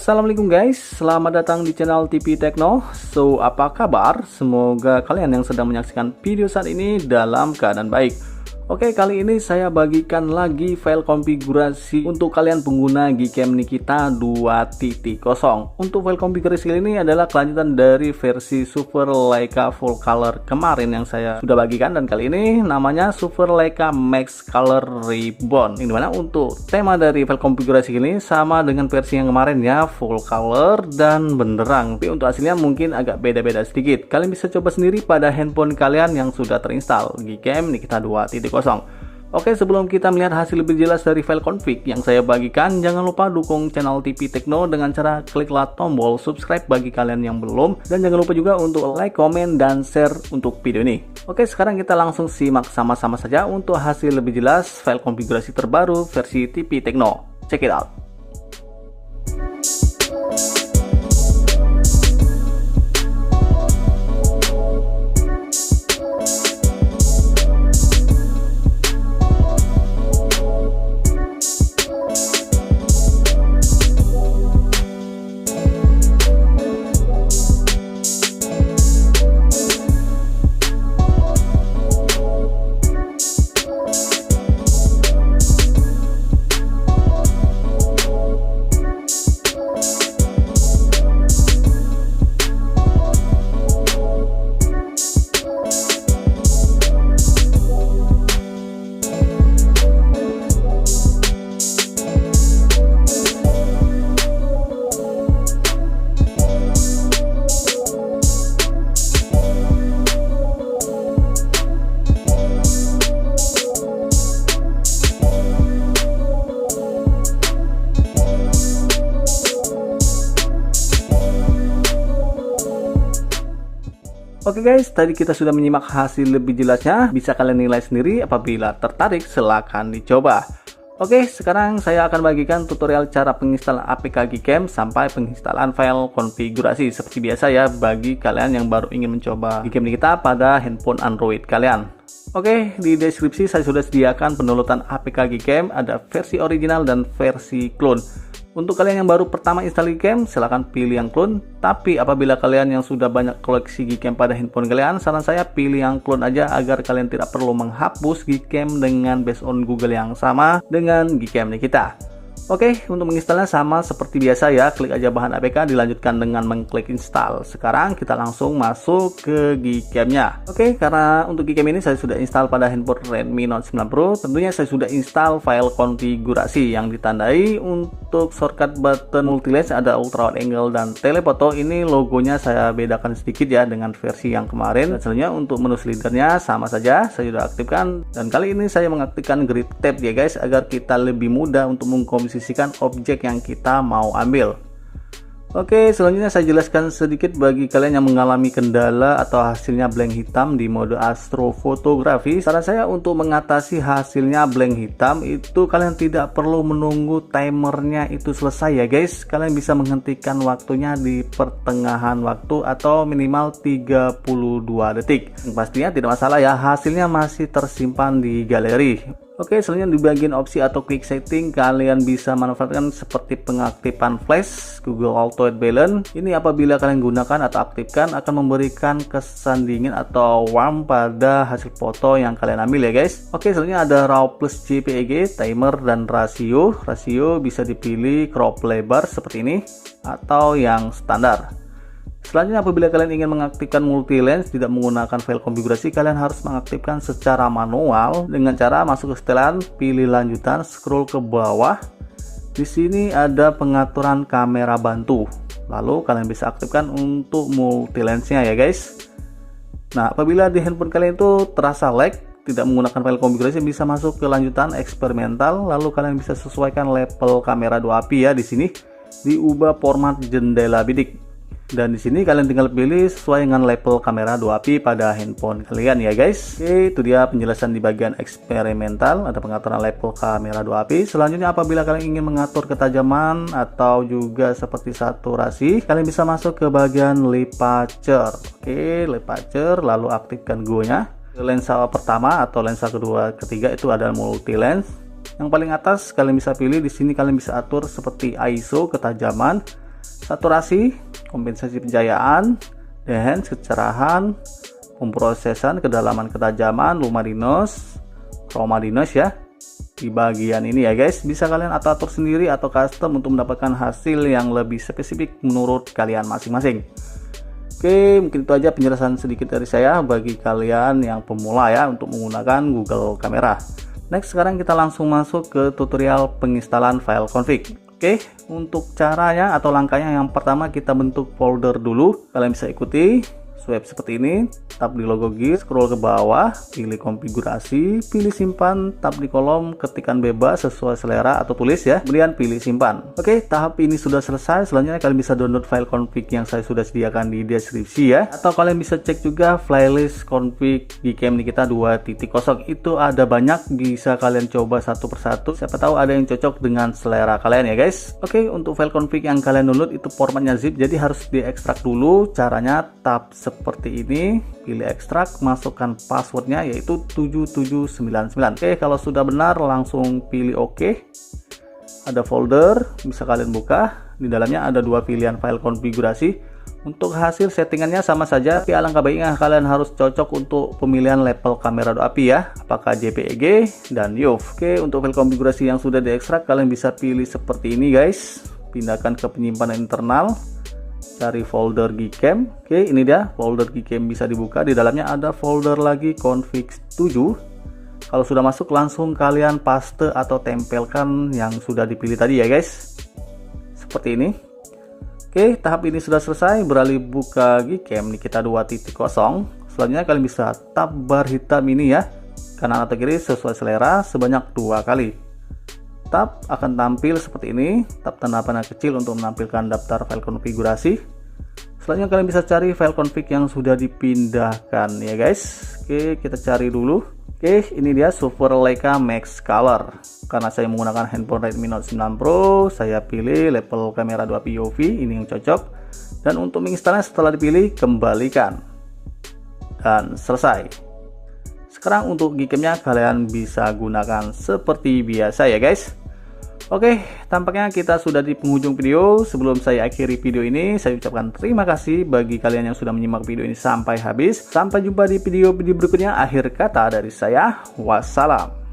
Assalamualaikum guys, selamat datang di channel TP Tekno. So, apa kabar? Semoga kalian yang sedang menyaksikan video saat ini dalam keadaan baik. Oke, kali ini saya bagikan lagi file konfigurasi untuk kalian pengguna Gcam Nikita 2.0. Untuk file konfigurasi ini adalah kelanjutan dari versi Super Leica Full Color kemarin yang saya sudah bagikan, dan kali ini namanya Super Leica Max Color Reborn. Yang dimana untuk tema dari file konfigurasi ini sama dengan versi yang kemarin ya, full color dan benderang. Tapi untuk hasilnya mungkin agak beda-beda sedikit. Kalian bisa coba sendiri pada handphone kalian yang sudah terinstall Gcam Nikita 2.0. Oke, sebelum kita melihat hasil lebih jelas dari file config yang saya bagikan, jangan lupa dukung channel TP Tekno dengan cara kliklah tombol subscribe bagi kalian yang belum, dan jangan lupa juga untuk like, komen, dan share untuk video ini. Oke, sekarang kita langsung simak sama-sama saja untuk hasil lebih jelas file konfigurasi terbaru versi TP Tekno. Check it out. Oke guys, tadi kita sudah menyimak hasil lebih jelasnya. Bisa kalian nilai sendiri, apabila tertarik silahkan dicoba. Oke, sekarang saya akan bagikan tutorial cara penginstalan APK Gcam sampai penginstalan file konfigurasi. Seperti biasa ya, bagi kalian yang baru ingin mencoba Gcam Nikita pada handphone Android kalian. Oke, di deskripsi saya sudah sediakan pendownloadan APK Gcam, ada versi original dan versi clone. Untuk kalian yang baru pertama install Gcam, silahkan pilih yang clone. Tapi apabila kalian yang sudah banyak koleksi Gcam pada handphone kalian, saran saya pilih yang clone aja agar kalian tidak perlu menghapus Gcam dengan based on Google yang sama dengan Gcam Nikita. Oke, untuk menginstalnya sama seperti biasa ya, klik aja bahan APK, dilanjutkan dengan mengklik install. Sekarang kita langsung masuk ke Gcam-nya. Oke, karena untuk Gcam ini saya sudah install pada handphone Redmi Note 9 Pro, tentunya saya sudah install file konfigurasi yang ditandai. Untuk shortcut button multi lens ada ultra wide angle dan telefoto. Ini logonya saya bedakan sedikit ya dengan versi yang kemarin. Dan selanjutnya untuk menu slidernya sama saja, saya sudah aktifkan. Dan kali ini saya mengaktifkan grid tab ya guys, agar kita lebih mudah untuk mengkomposisikan objek yang kita mau ambil. Oke, selanjutnya saya jelaskan sedikit bagi kalian yang mengalami kendala atau hasilnya blank hitam di mode astrofotografi. Saran saya untuk mengatasi hasilnya blank hitam itu kalian tidak perlu menunggu timernya itu selesai ya guys. Kalian bisa menghentikan waktunya di pertengahan waktu atau minimal 32 detik. Pastinya tidak masalah ya, hasilnya masih tersimpan di galeri. Oke, selanjutnya di bagian opsi atau quick setting kalian bisa manfaatkan seperti pengaktifan flash, Google Auto White Balance. Ini apabila kalian gunakan atau aktifkan akan memberikan kesan dingin atau warm pada hasil foto yang kalian ambil ya guys. Oke, selanjutnya ada RAW plus JPEG, timer dan rasio. Rasio bisa dipilih crop lebar seperti ini atau yang standar. Selanjutnya apabila kalian ingin mengaktifkan multi lens tidak menggunakan file konfigurasi, kalian harus mengaktifkan secara manual dengan cara masuk ke setelan, pilih lanjutan, scroll ke bawah. Di sini ada pengaturan kamera bantu. Lalu kalian bisa aktifkan untuk multi lensnya ya guys. Nah, apabila di handphone kalian itu terasa lag, tidak menggunakan file konfigurasi, bisa masuk ke lanjutan eksperimental, lalu kalian bisa sesuaikan level kamera 2 API ya. Di sini diubah format jendela bidik. Dan di sini kalian tinggal pilih sesuai dengan level kamera 2API pada handphone kalian ya guys. Oke, itu dia penjelasan di bagian eksperimental, ada pengaturan level kamera 2API. Selanjutnya apabila kalian ingin mengatur ketajaman atau juga seperti saturasi, kalian bisa masuk ke bagian Lipacer. Oke, Lipacer, lalu aktifkan go-nya. Lensa pertama atau lensa kedua, ketiga itu ada multi lens. Yang paling atas kalian bisa pilih, di sini kalian bisa atur seperti ISO, ketajaman, saturasi, kompensasi pencahayaan, enhance kecerahan, pemrosesan, kedalaman, ketajaman, luminous, chromadinous ya. Di bagian ini ya guys, bisa kalian atur sendiri atau custom untuk mendapatkan hasil yang lebih spesifik menurut kalian masing-masing. Oke, mungkin itu aja penjelasan sedikit dari saya bagi kalian yang pemula ya untuk menggunakan Google Camera. Next, sekarang kita langsung masuk ke tutorial penginstalan file config. Oke, untuk caranya atau langkahnya, yang pertama kita bentuk folder dulu. Kalian bisa ikuti, swipe seperti ini, tap di logo gear, scroll ke bawah, pilih konfigurasi, pilih simpan, tap di kolom ketikan bebas sesuai selera atau tulis ya, kemudian pilih simpan. Oke, tahap ini sudah selesai. Selanjutnya kalian bisa download file config yang saya sudah sediakan di deskripsi ya, atau kalian bisa cek juga playlist config Gcam Nikita 2.0. Itu ada banyak, bisa kalian coba satu persatu, siapa tahu ada yang cocok dengan selera kalian ya guys. Oke, untuk file config yang kalian download itu formatnya zip, jadi harus diekstrak dulu. Caranya tap seperti ini, pilih ekstrak, masukkan passwordnya yaitu 7799. Oke, kalau sudah benar langsung pilih OK. Ada folder, bisa kalian buka. Di dalamnya ada dua pilihan file konfigurasi. Untuk hasil settingannya sama saja, tapi alangkah baiknya kalian harus cocok untuk pemilihan level kamera API ya, apakah JPEG dan YOV. Oke, untuk file konfigurasi yang sudah diekstrak kalian bisa pilih seperti ini guys. Pindahkan ke penyimpanan internal. Cari folder Gcam. Oke, ini dia folder Gcam, bisa dibuka. Di dalamnya ada folder lagi config 7. Kalau sudah masuk langsung kalian paste atau tempelkan yang sudah dipilih tadi ya guys, seperti ini. Oke, tahap ini sudah selesai. Beralih buka Gcam Nikita 2.0. Selanjutnya kalian bisa tab bar hitam ini ya, kanan atau kiri sesuai selera, sebanyak 2 kali. Tab akan tampil seperti ini, tab tanda panah kecil untuk menampilkan daftar file konfigurasi. Selanjutnya kalian bisa cari file config yang sudah dipindahkan ya guys. Oke, kita cari dulu. Oke, ini dia Super Leica Max Color. Karena saya menggunakan handphone Redmi Note 9 Pro, saya pilih level kamera 2 POV, ini yang cocok. Dan untuk menginstalnya setelah dipilih, kembalikan. Dan selesai. Sekarang untuk Gcam-nya kalian bisa gunakan seperti biasa ya guys. Oke, tampaknya kita sudah di penghujung video. Sebelum saya akhiri video ini, saya ucapkan terima kasih bagi kalian yang sudah menyimak video ini sampai habis. Sampai jumpa di video-video berikutnya. Akhir kata dari saya, wassalam.